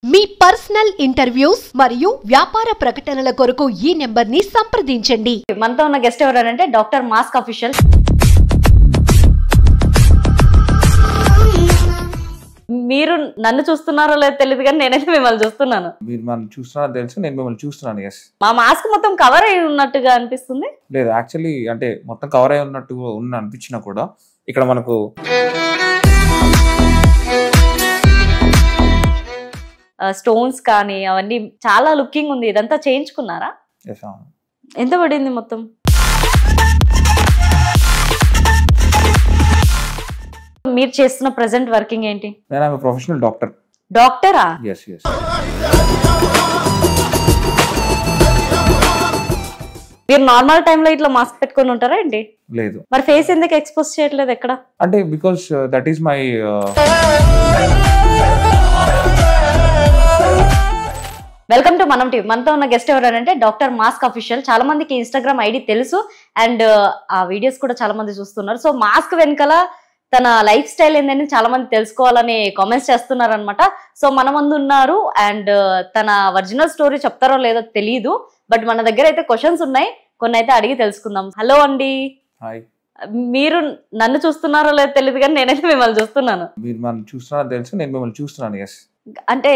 మీ personal interviews మరియు వ్యాపార ప్రకటనల కొరకు ఈ నెంబర్ ని సంప్రదించండి. మనతో ఉన్న గెస్ట్ ఎవరంటే డాక్టర్ మాస్క్ అఫీషియల్. మీరు నన్ను చూస్తున్నారో లేదో తెలియదు కానీ నేనైతే మిమ్మల్ని చూస్తున్నాను. మీరు మనం చూస్తున్నారో తెలుసు, నేను మిమ్మల్ని చూస్తున్నాను. ఎస్, మా మాస్క్ మొత్తం కవర్ అయి ఉన్నట్టుగా అనిపిస్తుంది. లేదు, యాక్చువల్లీ అంటే మొత్తం కవర్ అయి ఉన్నట్టు అనిపించినా కూడా ఇక్కడ మనకు స్టోన్స్ కానీ అవన్నీ చాలా లుకింగ్ ఉంది. ఇదంతా చేయించుకున్నారా? ఎస్, అవును. ఎంత పడింది మొత్తం? మీరు చేస్తున్న ప్రెసెంట్ వర్కింగ్ ఏంటి? నేను ప్రొఫెషనల్ డాక్టర్. డాక్టరా? Yes yes. మీరు నార్మల్ టైంలో ఇట్లా మాస్క్ పెట్టుకొని ఉంటారా ఏంటి? లేదు. మరి ఫేస్ ఎందుకు ఎక్స్పోజ్ చేయట్లేదు ఎక్కడ? అంటే because that is my welcome to మనం టీవీ. మనతో ఉన్న గెస్ట్ ఎవరంటే డాక్టర్ మాస్క్ అఫీషియల్. చాలా మందికి ఇన్స్టాగ్రామ్ ఐడి తెలుసు అండ్ ఆ వీడియోస్ కూడా చాలా మంది చూస్తున్నారు. సో మాస్క్ వెనకాల తన లైఫ్ స్టైల్ ఏంటని చాలా మంది తెలుసుకోవాలని కామెంట్స్ చేస్తున్నారు అనమాట. సో మన ముందు ఉన్నారు అండ్ తన ఒరిజినల్ స్టోరీ చెప్తారో లేదో తెలియదు, బట్ మన దగ్గర అయితే క్వశ్చన్స్ ఉన్నాయి, కొన్ని అయితే అడిగి తెలుసుకుందాం. హలో అండి. హాయ్. మీరు నన్ను చూస్తున్నారో లేదో తెలియదు కానీ నేనైతే మిమ్మల్ని చూస్తున్నాను. మీరు మనం చూస్తున్నారో తెలుసు, నేను మిమ్మల్ని చూస్తున్నాను. ఎస్. అంటే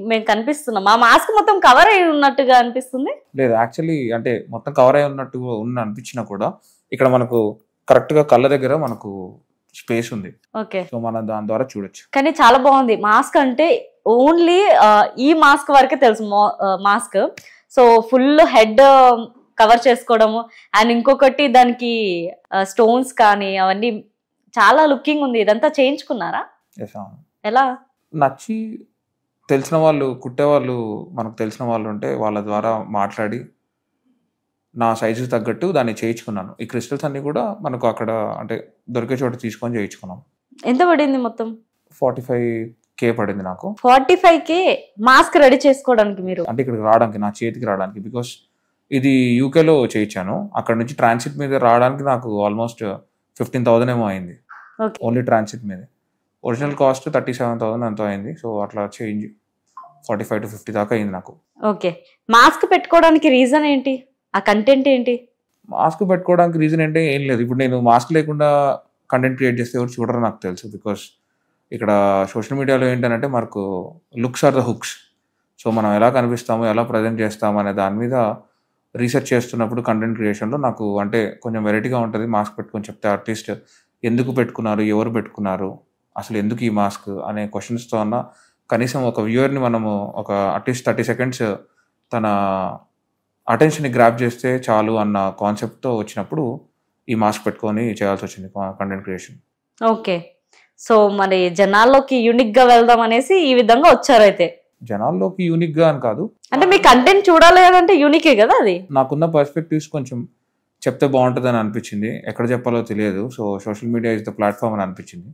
మేము కనిపిస్తున్నాం. మా మాస్క్ మొత్తం కవర్ అయి ఉన్నట్టుగా అనిపిస్తుంది. లేదు, యాక్చువల్లీ అంటే మొత్తం కవర్ అయి ఉన్నట్టు అనిపించినా కూడా ఇక్కడ మనకు కరెక్ట్ గా కళ్ళ దగ్గర మనకు స్పేస్ ఉంది. ఓకే. సో మనం దాని ద్వారా చూడొచ్చు. కానీ చాలా బాగుంది మాస్క్. అంటే ఓన్లీ ఈ మాస్క్ వరకే తెలుసు mask. So full head cover చేసుకోవడము అండ్ ఇంకొకటి దానికి స్టోన్స్ కానీ అవన్నీ చాలా లుకింగ్ ఉంది. ఇదంతా చేయించుకున్నారా? ఎస్, అవును. ఎలా? నచ్చి తెలిసిన వాళ్ళు, కుట్టేవాళ్ళు, మనకు తెలిసిన వాళ్ళు ఉంటే వాళ్ళ ద్వారా మాట్లాడి నా సైజు తగ్గట్టు దాన్ని చేయించుకున్నాను. ఈ క్రిస్టల్స్ అన్ని కూడా మనకు అక్కడ అంటే దొరికే చోట తీసుకొని చేయించుకున్నాం. ఎంత పడింది మొత్తం? 45K పడింది నాకు. 45K మాస్క్ రెడీ చేసుకోవడానికి మీరు? అంటే ఇక్కడికి రావడానికి, నా చేతికి రావడానికి. బికాస్ ఇది యూకేలో చేయించాను. అక్కడ నుంచి ట్రాన్సిట్ మీద రావడానికి నాకు ఆల్మోస్ట్ 15,000 ఏమో అయింది. ఓన్లీ ట్రాన్సిట్ మీద. ఒరిజినల్ కాస్ట్ 37,000 ఎంతో అయింది. సో అట్లా చేంజ్ 45 to 50 దాకా అయింది నాకు. ఓకే. మాస్క్ పెట్టుకోవడానికి రీజన్ ఏంటి? ఆ కంటెంట్ ఏంటి? మాస్క్ పెట్టుకోవడానికి రీజన్ అంటే ఏం లేదు. ఇప్పుడు నేను మాస్క్ లేకుండా కంటెంట్ క్రియేట్ చేస్తే ఎవరు చూడరు నాకు తెలుసు. బికాస్ ఇక్కడ సోషల్ మీడియాలో ఏంటంటే మనకు looks are the hooks. So మనం ఎలా కనిపిస్తాము, ఎలా ప్రజెంట్ చేస్తాము అనే దాని మీద రీసెర్చ్ చేస్తున్నప్పుడు కంటెంట్ క్రియేషన్లో నాకు అంటే కొంచెం వెరైటీగా ఉంటుంది. మాస్క్ పెట్టుకొని చెప్తే అట్లీస్ట్ ఎందుకు పెట్టుకున్నారు, ఎవరు పెట్టుకున్నారు, అసలు ఎందుకు ఈ మాస్క్ అనే క్వశ్చన్స్తో అన్న కనీసం ఒక వ్యూవర్ని మనము ఒక అట్లీస్ట్ 30 seconds తన అటెన్షన్ని గ్రాప్ చేస్తే చాలు అన్న కాన్సెప్ట్తో వచ్చినప్పుడు ఈ మాస్క్ పెట్టుకొని చేయాల్సి వచ్చింది కంటెంట్ క్రియేషన్. ఓకే. సో మరి జనాల్లోకి యూనిక్ గా వెళ్దాం అనేసి ఈ విధంగా వచ్చారు. అయితే జనాల్లోకి యూనిక్ గా అని కాదు, అంటే మీ కంటెంట్ చూడాలి అంటే యూనికే కదా అది. నాకున్న పర్స్పెక్టివ్స్ కొంచెం చెప్తే బాగుంటుందని అనిపించింది. ఎక్కడ చెప్పాలో తెలియదు. So social media is the platform అని అనిపించింది.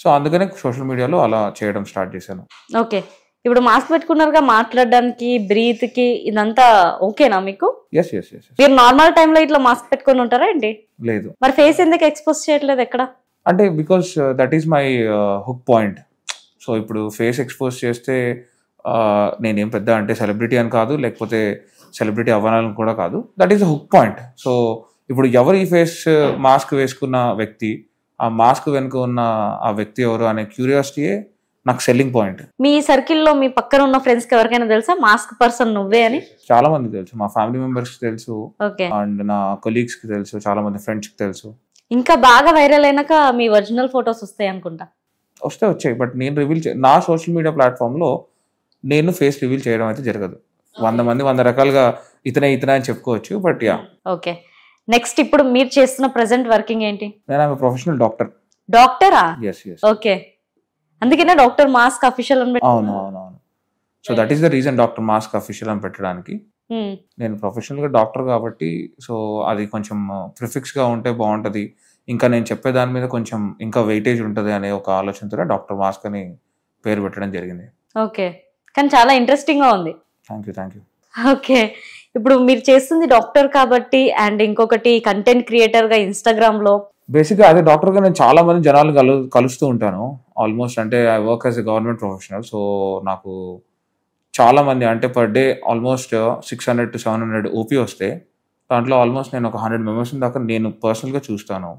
సో అందుకనే సోషల్ మీడియాలో అలా చేయడం స్టార్ట్ చేశాను. ఓకే. ఇప్పుడు మాస్క్ పెట్టుకున్నారుగా, మాట్లాడడానికి, బ్రీత్ కి ఇదంతా ఓకేనా మీకు? Yes yes yes. మీరు నార్మల్ టైంలో ఇట్లా మాస్క్ పెట్టుకొని ఉంటారా ఏంటి? లేదు. మరి ఫేస్ ఎందుకు ఎక్స్పోజ్ చేయట్లేదు ఎక్కడ? అంటే because that is my hook point. So ఇప్పుడు ఫేస్ ఎక్స్పోజ్ చేస్తే నేనేం పెద్ద అంటే సెలబ్రిటీ అని కాదు, లేకపోతే సెలబ్రిటీ అవ్వాలని కూడా కాదు. That is a hook point. So ఇప్పుడు ఎవరు ఈ ఫేస్ మాస్క్ వేసుకున్న వ్యక్తి, ఆ మాస్క్ వెనుక ఉన్న ఆ వ్యక్తి ఎవరు అనే క్యూరియాసిటీయే నాకు సెల్లింగ్ పాయింట్. మీ సర్కిల్లో మీ పక్కన ఉన్న ఫ్రెండ్స్ కి ఎవరికైనా తెలుసా మాస్క్ పర్సన్ నువ్వే అని? చాలా మంది తెలుసు. మా ఫ్యామిలీ మెంబర్స్ కి తెలుసు, ఓకే, అండ్ నా కొలీగ్స్ కి తెలుసు, చాలా మంది ఫ్రెండ్స్ కి తెలుసు. ఇంకా బాగా వైరల్ అయినాక మీ ఒరిజినల్ ఫొటోస్ వస్తాయి అనుకుంటా. వచ్చాయి, బట్ నేను రివీల్ నా సోషల్ మీడియా ప్లాట్ఫామ్ లో నేను ఫేస్ రివీల్ చేయడం అయితే జరగదు. 100 మంది 100 రకాలుగా ఇతనే అని చెప్పుకోవచ్చు, బట్ యా. ఓకే. నెక్స్ట్ ఇప్పుడు మీరు చేస్తున్న ప్రెసెంట్ వర్కింగ్ ఏంటి? నేను ప్రొఫెషనల్ డాక్టర్. డాక్టరా? Yes yes. ఓకే. అందుకనే డాక్టర్ మాస్క్ అఫీషియల్ అని అవును అవును అవును. So that is the reason doctor mask official అని పెట్టడానికి. నేను ప్రొఫెషనల్ గా డాక్టర్ కాబట్టి సో అది కొంచెం ప్రిఫిక్స్ గా ఉంటే బాగుంటది, ఇంకా నేను చెప్పే దాని మీద కొంచెం ఇంకా వెయిటేజ్ ఉంటుంది అనే ఒక ఆలోచనతో డాక్టర్ మాస్క్ అని పేరు పెట్టడం జరిగింది. ఓకే. కానీ చాలా ఇంట్రెస్టింగ్ గా ఉంది. Thank you. ఓకే. ఇప్పుడు మీరు చేస్తుంది డాక్టర్ కాబట్టి అండ్ ఇంకొకటి కంటెంట్ క్రియేటర్ గా ఇన్స్టాగ్రామ్ లో బేసిక్గా అదే డాక్టర్గా నేను చాలా మంది జనాలు కలుస్తూ ఉంటాను ఆల్మోస్ట్. అంటే I work as a government professional. So నాకు చాలా మంది అంటే per day almost 600 to 700 OP వస్తే దాంట్లో ఆల్మోస్ట్ నేను ఒక 100 మెంబర్స్ దాకా నేను పర్సనల్గా చూస్తాను.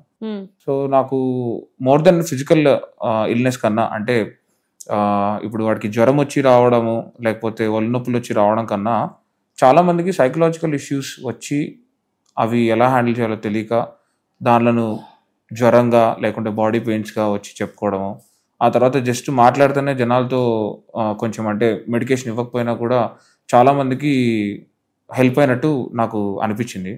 సో నాకు మోర్ దెన్ ఫిజికల్ ఇల్నెస్ కన్నా అంటే ఇప్పుడు వాడికి జ్వరం వచ్చి రావడము లేకపోతే ఒళ్ళు నొప్పులు వచ్చి రావడం కన్నా చాలా మందికి సైకలాజికల్ ఇష్యూస్ వచ్చి అవి ఎలా హ్యాండిల్ చేయాలో తెలియక దానిలను జ్వరంగా లేకుంటే బాడీ పెయిన్స్గా వచ్చి చెప్పుకోవడము, ఆ తర్వాత జస్ట్ మాట్లాడితేనే జనాలతో కొంచెం అంటే మెడికేషన్ ఇవ్వకపోయినా కూడా చాలా మందికి హెల్ప్ అయినట్టు నాకు అనిపించింది.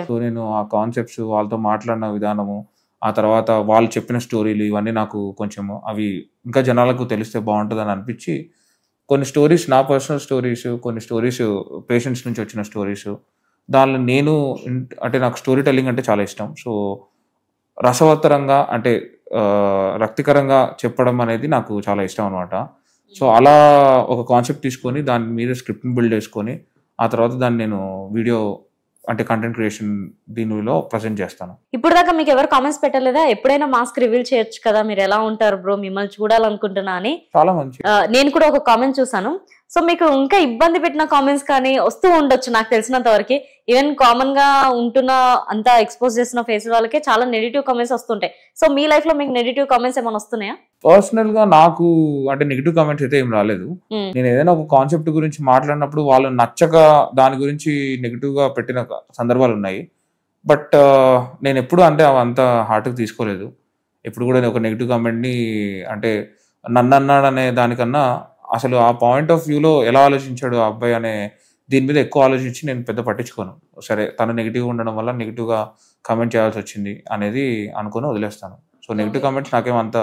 సో నేను ఆ కాన్సెప్ట్స్ వాళ్ళతో మాట్లాడిన విధానము, ఆ తర్వాత వాళ్ళు చెప్పిన స్టోరీలు ఇవన్నీ నాకు కొంచెం అవి ఇంకా జనాలకు తెలిస్తే బాగుంటుందని అనిపించి కొన్ని స్టోరీస్, నా పర్సనల్ స్టోరీస్, కొన్ని స్టోరీస్ పేషెంట్స్ నుంచి వచ్చిన స్టోరీస్, దానిలో నేను అంటే నాకు స్టోరీ టెల్లింగ్ అంటే చాలా ఇష్టం. సో రసవత్తరంగా అంటే రక్తికరంగా చెప్పడం అనేది నాకు చాలా ఇష్టం అనమాట. సో అలా ఒక కాన్సెప్ట్ తీసుకొని దాని మీద స్క్రిప్ట్ని బిల్డ్ చేసుకొని ఆ తర్వాత దాన్ని నేను వీడియో అంటే కంటెంట్ క్రియేషన్ దీనిలో ప్రజెంట్ చేస్తాను. ఇప్పుడు దాకా మీకు ఎవరు కామెంట్స్ పెట్టలేదా? ఎప్పుడైనా మాస్క్ రివీల్ చేయొచ్చు కదా, మీరు ఎలా ఉంటారు బ్రో, మిమ్మల్ని చూడాలనుకుంటున్నా అని. చాలా మంచి, నేను కూడా ఒక కామెంట్ చూసాను. సో మీకు ఇంకా ఇబ్బంది పెట్టిన కామెంట్స్ కానీ వస్తూ ఉండొచ్చు నాకు తెలిసినంత వరకు. ఈవెన్ కామన్ గా ఉంటున్న అంతా ఎక్స్పోజ్ చేసిన ఫేస్ వాళ్ళకే చాలా నెగిటివ్ కామెంట్స్ వస్తుంటాయి. సో మీ లైఫ్ లో మీకు నెగిటివ్ కామెంట్స్ ఏమైనా వస్తున్నాయా? పర్సనల్ గా నాకు అంటే నెగిటివ్ కామెంట్స్ అయితే ఏం రాలేదు. నేను ఏదైనా ఒక కాన్సెప్ట్ గురించి మాట్లాడినప్పుడు వాళ్ళు నచ్చక దాని గురించి నెగిటివ్ గా పెట్టిన సందర్భాలు ఉన్నాయి. బట్ నేను ఎప్పుడు అంటే అంత హార్ట్కి తీసుకోలేదు. ఎప్పుడు కూడా ఒక నెగిటివ్ కామెంట్ని అంటే నన్ను అన్నాడనే దానికన్నా అసలు ఆ పాయింట్ ఆఫ్ వ్యూలో ఎలా ఆలోచించాడు ఆ అబ్బాయి అనే దీని మీద ఎక్కువ ఆలోచించి నేను పెద్ద పట్టించుకోను. సరే తను నెగిటివ్గా ఉండడం వల్ల నెగిటివ్గా కామెంట్ చేయాల్సి వచ్చింది అనేది అనుకుని వదిలేస్తాను. సో నెగిటివ్ కామెంట్స్ నాకేమంత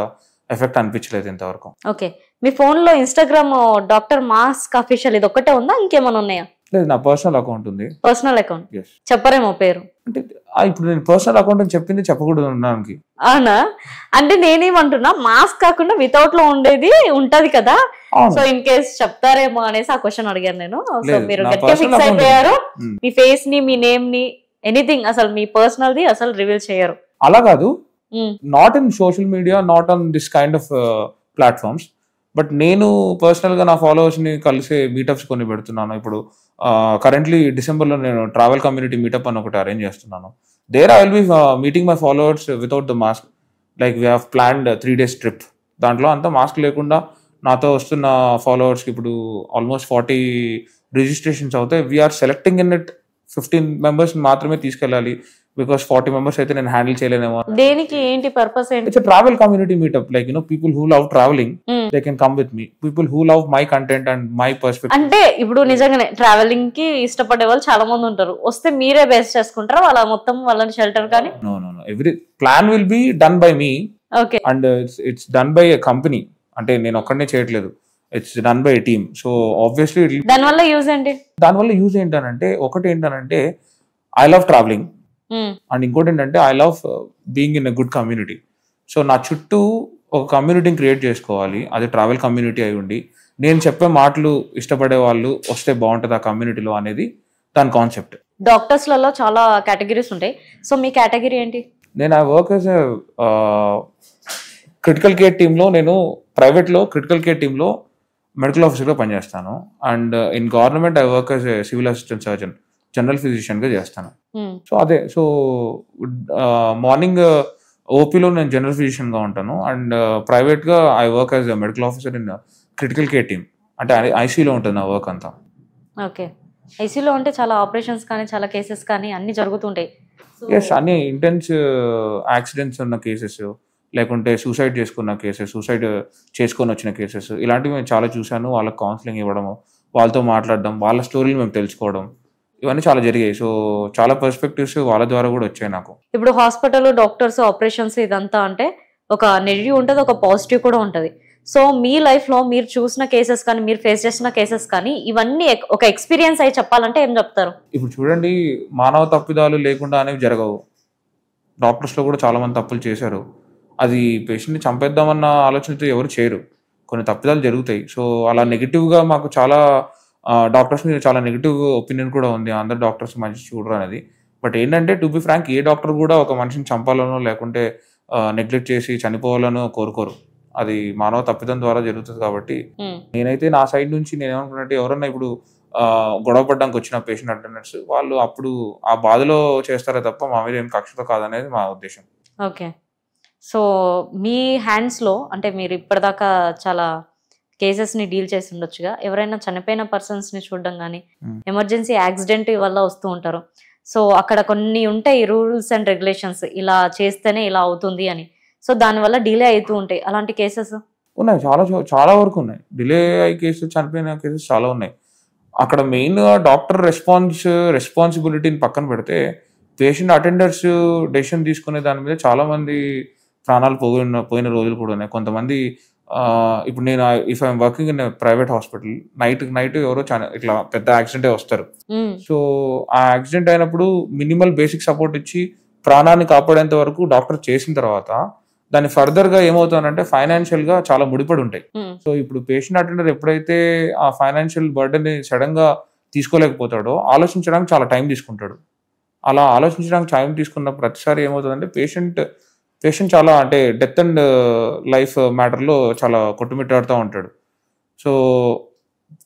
ఎఫెక్ట్ అనిపించలేదు ఇంతవరకు. ఓకే, మీ ఫోన్లో ఇన్స్టాగ్రామ్ డాక్టర్ మాస్క్ అఫీషియల్ ఇది ఒక్కటే ఉందా, ఇంకేమైనా ఉన్నాయా? లేదు, నా పర్సనల్ అకౌంట్ ఉంది. పర్సనల్ అకౌంట్ చెప్పరేమో పేరు? అంటే ఇప్పుడు నేను పర్సనల్ అకౌంట్ అని చెప్పింది చెప్పకూడదు ఉండడానికి. అవునా? అంటే నేనేమంటున్నా, మాస్క్ కాకుండా వితౌట్ లో ఉండేది ఉంటది కదా, సో ఇన్ కేస్ చెప్తారేమో అనేసి ఆ క్వశ్చన్ అడిగాను నేను. సో మీరు గట్టిగా ఫిక్స్ అయిపోయారు, మీ ఫేస్ ని, మీ నేమ్ ని, ఎనీథింగ్ అసలు మీ పర్సనల్ ది అసలు రివీల్ చేయరు? అలా కాదు, not in social media, not on this kind of platforms. But నేను పర్సనల్ గా నా ఫాలోవర్స్ ని కలిసే మీటప్స్ కొన్ని పెడుతున్నాను. ఇప్పుడు కరెంట్లీ డిసెంబర్లో నేను ట్రావెల్ కమ్యూనిటీ మీటప్ అని ఒకటి అరేంజ్ చేస్తున్నాను. There I will be meeting my followers without the mask. Like we have planned 3 days trip. దాంట్లో అంతా మాస్క్ లేకుండా నాతో వస్తున్న ఫాలోవర్స్కి ఇప్పుడు ఆల్మోస్ట్ 40 రిజిస్ట్రేషన్స్ అవుతాయి. We're selecting in it 15 members మాత్రమే తీసుకెళ్ళాలి, బికాస్ 40 members అయితే నేను హ్యాండిల్ చేయలేనేమో. దేనికి, ఏంటి పర్పస్ ఏంటి? It's travel community meetup. Like people who love travelling they can come with me. People who love my content and my perspective. అంటే ఇప్పుడు నిజంగానే ట్రావెలింగ్ కి ఇష్టపడే వాళ్ళు చాలా మంది ఉంటారు. వస్తే మీరే బేస్ చేసుకుంటారా వాళ్ళ మొత్తం వాళ్ళని షెల్టర్ కానీ? No, every plan will be done by me. Okay, and it's done by a company. అంటే నేను ఒక్కడనే చేయట్లేదు, it's done by a team. So obviously దానివల్ల యూజ్ ఏంటంటే ఒకటి ఏంటంటే ఐ లవ్ ట్రావెలింగ్ అండ్ ఇంకోటి ఏంటంటే I love being in a good community. So నా చుట్టూ ఒక కమ్యూనిటీని క్రియేట్ చేసుకోవాలి, అది ట్రావెల్ కమ్యూనిటీ అయి ఉండి నేను చెప్పే మాటలు ఇష్టపడే వాళ్ళు వస్తే బాగుంటుంది ఆ కమ్యూనిటీలో అనేది దాని కాన్సెప్ట్. డాక్టర్స్ లలో చాలా కేటగిరీస్ ఉంటాయి. సో మీ కేటగిరీ ఏంటి? నేను I work as a critical care టీంలో, నేను ప్రైవేట్లో క్రిటికల్ కేర్ టీంలో మెడికల్ ఆఫీసర్గా పనిచేస్తాను. And in government I work as a civil assistant surgeon, general ఫిజిషియన్గా చేస్తాను. సో అదే, సో మార్నింగ్ ఓపీలో నేను జనరల్ ఫిజిషియన్గా ఉంటాను అండ్ ప్రైవేట్గా I work as a medical officer in critical care team. అంటే ఐసీలో ఉంటుంది నా వర్క్ అంతా. ఓకే, ఐసీలో ఉంటే చాలా ఆపరేషన్స్ కానీ చాలా కేసెస్ కానీ అన్ని జరుగుతుంటాయి. ఎస్, అన్ని ఇంటెన్స్ యాక్సిడెంట్స్ ఉన్న కేసెస్, లేకుంటే సూసైడ్ చేసుకున్న కేసెస్, సూసైడ్ చేసుకొని వచ్చిన కేసెస్, ఇలాంటివి మేము చాలా చూశాను. వాళ్ళకి కౌన్సిలింగ్ ఇవ్వడము, వాళ్ళతో మాట్లాడడం, వాళ్ళ స్టోరీలు మేము తెలుసుకోవడం, ఇవన్నీ చాలా జరిగాయి. సో చాలా పర్స్పెక్టివ్స్ వాళ్ళ ద్వారా కూడా వచ్చాయి నాకు. ఇప్పుడు హాస్పిటల్, డాక్టర్స్, ఆపరేషన్స్ ఇదంతా అంటే ఒక నెగిటివ్ ఉంటుంది, ఒక పాజిటివ్ కూడా ఉంటుంది. సో మీ లైఫ్ లో మీరు చూసిన కేసెస్ కానీ, మీరు ఫేస్ చేసిన కేసెస్ కానీ, ఇవన్నీ ఒక ఎక్స్పీరియన్స్ అయి చెప్పాలంటే ఏం చెప్తారు? ఇప్పుడు చూడండి, మానవ తప్పిదాలు లేకుండా అనేవి జరగవు. డాక్టర్స్లో కూడా చాలా మంది తప్పులు చేశారు. అది పేషెంట్ని చంపేద్దామన్న ఆలోచనతో ఎవరు చేయరు, కొన్ని తప్పిదాలు జరుగుతాయి. సో అలా నెగిటివ్గా మాకు చాలా డాక్టర్స్ మీద చాలా నెగిటివ్ ఒపీనియన్ కూడా ఉంది, అందరు డాక్టర్స్ మంచి చూడరు అనేది. బట్ ఏంటంటే to be frank, a doctor కూడా ఒక మనిషిని చంపాలనో లేకుంటే నెగ్లెక్ట్ చేసి చనిపోవాలనో కోరుకోరు. అది మానవ తప్పిదం ద్వారా జరుగుతుంది కాబట్టి నేనైతే నా సైడ్ నుంచి నేను ఏమనుకున్నట్టు ఎవరన్నా ఇప్పుడు గొడవ పడ్డానికి వచ్చిన పేషెంట్ అటెండర్స్ వాళ్ళు అప్పుడు ఆ బాధలో చేస్తారే తప్ప మా మీద ఏం కక్షతో కాదనేది మా ఉద్దేశం. ఓకే. సో మీ హ్యాండ్స్లో అంటే మీరు ఇప్పటిదాకా చాలా కేసెస్ని డీల్ చేసి ఉండొచ్చుగా, ఎవరైనా చనిపోయిన పర్సన్స్ని చూడడం కానీ ఎమర్జెన్సీ యాక్సిడెంట్ వల్ల వస్తూ ఉంటారు. సో అక్కడ కొన్ని ఉంటాయి రూల్స్ అండ్ రెగ్యులేషన్స్, ఇలా చేస్తేనే ఇలా అవుతుంది అని. సో దానివల్ల డిలే అవుతూ ఉంటాయి. అలాంటి కేసెస్ ఉన్నాయి, చాలా చాలా వరకు ఉన్నాయి. డిలే అయ్యే కేసెస్, చనిపోయిన కేసెస్ చాలా ఉన్నాయి. అక్కడ మెయిన్ డాక్టర్ రెస్పాన్సిబిలిటీని పక్కన పెడితే పేషెంట్ అటెండర్స్ డెసిషన్ తీసుకునే దాని మీద చాలా మంది ప్రాణాలు పోయిన రోజులు కూడా ఉన్నాయి. కొంతమంది ఇప్పుడు నేను if I'm working in private hospital, night ఎవరో ఇట్లా పెద్ద యాక్సిడెంటే వస్తారు. సో ఆ యాక్సిడెంట్ అయినప్పుడు మినిమల్ బేసిక్ సపోర్ట్ ఇచ్చి ప్రాణాన్ని కాపాడేంత వరకు డాక్టర్ చేసిన తర్వాత దాన్ని ఫర్దర్ గా ఏమవుతానంటే ఫైనాన్షియల్ గా చాలా ముడిపడి ఉంటాయి. సో ఇప్పుడు పేషెంట్ అటెండర్ ఎప్పుడైతే ఆ ఫైనాన్షియల్ బర్డెన్ ని సడన్ గా తీసుకోలేకపోతాడో ఆలోచించడానికి చాలా టైం తీసుకుంటాడు. అలా ఆలోచించడానికి టైం తీసుకున్న ప్రతిసారి ఏమవుతుందంటే పేషెంట్ చాలా అంటే డెత్ అండ్ లైఫ్ మ్యాటర్లో చాలా కొట్టుమిట్టాడుతూ ఉంటాడు. సో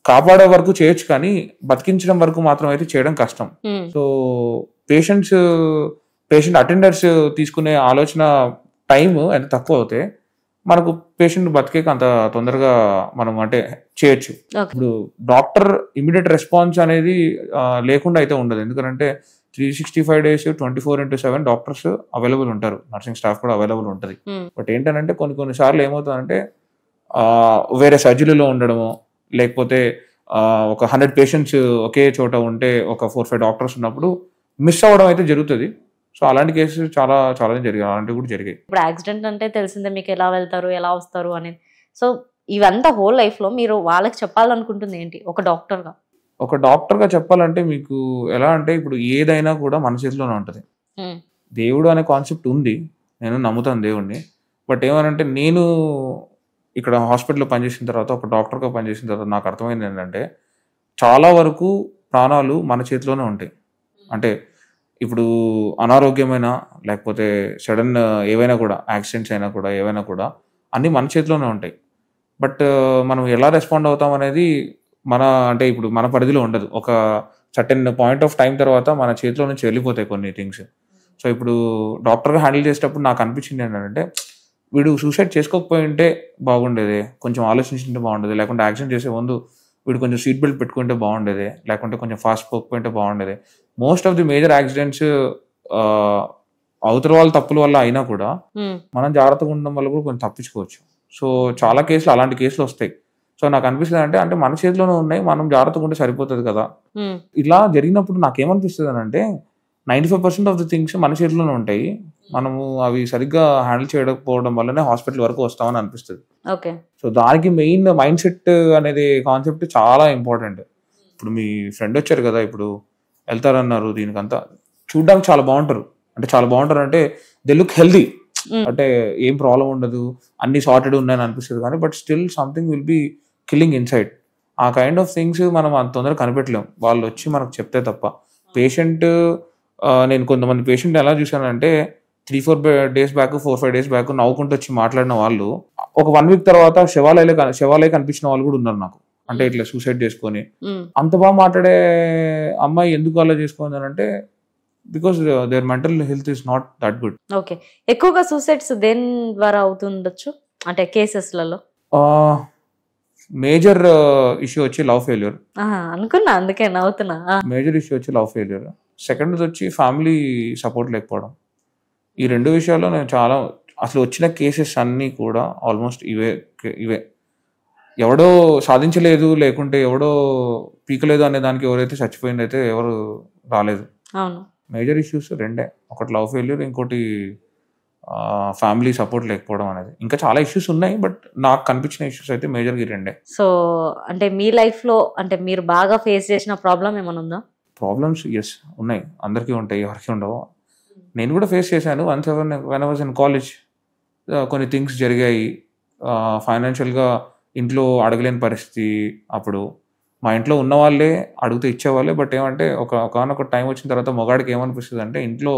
కాపాడే వరకు చేయొచ్చు కానీ బతికించడం వరకు మాత్రం అయితే చేయడం కష్టం. సో పేషెంట్ అటెండర్స్ తీసుకునే ఆలోచన టైం ఎంత తక్కువ అవుతే మనకు పేషెంట్ బతికేక అంత తొందరగా మనం అంటే చేయొచ్చు. ఇప్పుడు డాక్టర్ ఇమీడియట్ రెస్పాన్స్ అనేది లేకుండా అయితే ఉండదు. ఎందుకంటే 365 days 24/7 డాక్టర్స్ అవైలబుల్ ఉంటారు, నర్సింగ్ స్టాఫ్ కూడా అవైలబుల్ ఉంటుంది. బట్ ఏంటంటే కొన్నిసార్లు ఏమవుతుందంటే వేరే సర్జరీలో ఉండడము, లేకపోతే ఒక 100 పేషెంట్స్ ఒకే చోట ఉంటే ఒక 4-5 డాక్టర్స్ ఉన్నప్పుడు మిస్ అవ్వడం అయితే జరుగుతుంది. సో అలాంటి కేసెస్ చాలా జరిగాయి, అలాంటివి కూడా జరిగాయి. ఇప్పుడు యాక్సిడెంట్ అంటే తెలిసిందే మీకు, ఎలా వెళ్తారు ఎలా వస్తారు అనేది. సో ఇవంతా హోల్ లైఫ్ లో మీరు వాళ్ళకి చెప్పాలనుకుంటుంది ఏంటి ఒక డాక్టర్గా చెప్పాలంటే మీకు ఎలా అంటే ఇప్పుడు ఏదైనా కూడా మన చేతిలోనే ఉంటుంది. దేవుడు అనే కాన్సెప్ట్ ఉంది, నేను నమ్ముతాను దేవుడిని. బట్ ఏమనంటే నేను ఇక్కడ హాస్పిటల్లో పనిచేసిన తర్వాత, ఒక డాక్టర్గా పనిచేసిన తర్వాత నాకు అర్థమైంది ఏంటంటే చాలా వరకు ప్రాణాలు మన చేతిలోనే ఉంటాయి. అంటే ఇప్పుడు అనారోగ్యమైన లేకపోతే సడన్ ఏవైనా కూడా యాక్సిడెంట్స్ అయినా కూడా ఏవైనా కూడా అన్నీ మన చేతిలోనే ఉంటాయి. బట్ మనం ఎలా రెస్పాండ్ అవుతాం అనేది అంటే ఇప్పుడు మన పరిధిలో ఉండదు. ఒక సర్టెన్ పాయింట్ ఆఫ్ టైం తర్వాత మన చేతిలో నుంచి వెళ్ళిపోతాయి కొన్ని థింగ్స్. సో ఇప్పుడు డాక్టర్గా హ్యాండిల్ చేసేటప్పుడు నాకు అనిపించింది ఏంటంటే వీడు సూసైడ్ చేసుకోకపోయి ఉంటే బాగుండేది, కొంచెం ఆలోచించుంటే బాగుండేది, లేకుంటే యాక్సిడెంట్ చేసే ముందు వీడు కొంచెం సీట్ బెల్ట్ పెట్టుకుంటే బాగుండేది, లేకుంటే కొంచెం ఫాస్ట్ పోకపోయింటే బాగుండేది. Most of the major accidents అవతల వాళ్ళ తప్పుల వల్ల అయినా కూడా మనం జాగ్రత్తగా ఉండడం వల్ల కూడా కొంచెం తప్పించుకోవచ్చు. సో చాలా కేసులు అలాంటి కేసులు వస్తాయి. సో నాకు అనిపిస్తుంది అంటే మన చేతిలోనే ఉన్నాయి, మనం జాగ్రత్తగా ఉంటే సరిపోతుంది కదా. ఇలా జరిగినప్పుడు నాకేమనిపిస్తుంది అంటే 95% ఆఫ్ ది థింగ్స్ మన చేతిలోనే ఉంటాయి, మనము అవి సరిగ్గా హ్యాండిల్ చేయకపోవడం వల్లనే హాస్పిటల్ వరకు వస్తామని అనిపిస్తుంది. సో దానికి మెయిన్ మైండ్ సెట్ అనేది కాన్సెప్ట్ చాలా ఇంపార్టెంట్. ఇప్పుడు మీ ఫ్రెండ్ వచ్చారు కదా, ఇప్పుడు వెళ్తారన్నారు, దీనికంతా చూడడానికి చాలా బాగుంటారు అంటే దే లుక్ హెల్దీ, అంటే ఏం ప్రాబ్లం ఉండదు, అన్ని సార్టెడ్ ఉన్నాయని అనిపిస్తుంది. కానీ but still something will be killing inside. ఆ కైండ్ ఆఫ్ థింగ్స్ మనం అంత తొందరగా కనిపెట్టలేం, వాళ్ళు వచ్చి మనకు చెప్తే తప్ప. నేను కొంతమంది పేషెంట్ ఎలా చూసానంటే 3-4 days బ్యాక్ 4-5 days బ్యాక్ నవ్వుకుంటూ వచ్చి మాట్లాడిన వాళ్ళు ఒక 1 week తర్వాత శవాలే కనిపించిన వాళ్ళు కూడా ఉన్నారు నాకు. అంటే ఇట్లా సూసైడ్ చేసుకొని అంత బాగా మాట్లాడే అమ్మాయి ఎందుకు అలా చేసుకుంది అంటే because there mental health is not that good. Okay, ఎక్కువగా సూసైడ్స్ దేని ద్వారా అవుతుండొచ్చు అంటే కేసెస్లలో? మేజర్ ఇష్యూ వచ్చి లవ్ ఫెయిల్యూర్ అనుకున్నా, అందుకే నవ్వుతున్నా. మేజర్ ఇష్యూ వచ్చి లవ్ ఫెయిల్యూర్, సెకండ్ వచ్చి ఫ్యామిలీ సపోర్ట్ లేకపోవడం. ఈ 2 విషయాల్లో నేను చాలా అసలు వచ్చిన కేసెస్ అన్నీ కూడా ఆల్మోస్ట్ ఇవే. ఎవడో సాధించలేదు, లేకుంటే ఎవడో పీకలేదు అనే దానికి ఎవరైతే చచ్చిపోయిందైతే ఎవరు రాలేదు. మేజర్ ఇష్యూస్ 2, ఒకటి లవ్ ఫెయిల్యూర్, ఇంకోటి ఫ్యామిలీ సపోర్ట్ లేకపోవడం అనేది. ఇంకా చాలా ఇష్యూస్ ఉన్నాయి, బట్ నాకు కనిపించిన ఇష్యూస్ అయితే మేజర్గా ఈ 2. సో అంటే మీ లైఫ్లో అంటే మీరు బాగా ఫేస్ చేసిన ప్రాబ్లం ఏమైనా ఉందా? ప్రాబ్లమ్స్ ఎస్ ఉన్నాయి, అందరికీ ఉంటాయి, ఎవరికి ఉండవు. నేను కూడా ఫేస్ చేశాను. When I was in college కొన్ని థింగ్స్ జరిగాయి. ఫైనాన్షియల్గా ఇంట్లో అడగలేని పరిస్థితి. అప్పుడు మా ఇంట్లో ఉన్న వాళ్ళే అడిగితే ఇచ్చేవాళ్ళే. బట్ ఏమంటే ఒకనొక టైం వచ్చిన తర్వాత మొగాడికి ఏమనిపిస్తుంది అంటే ఇంట్లో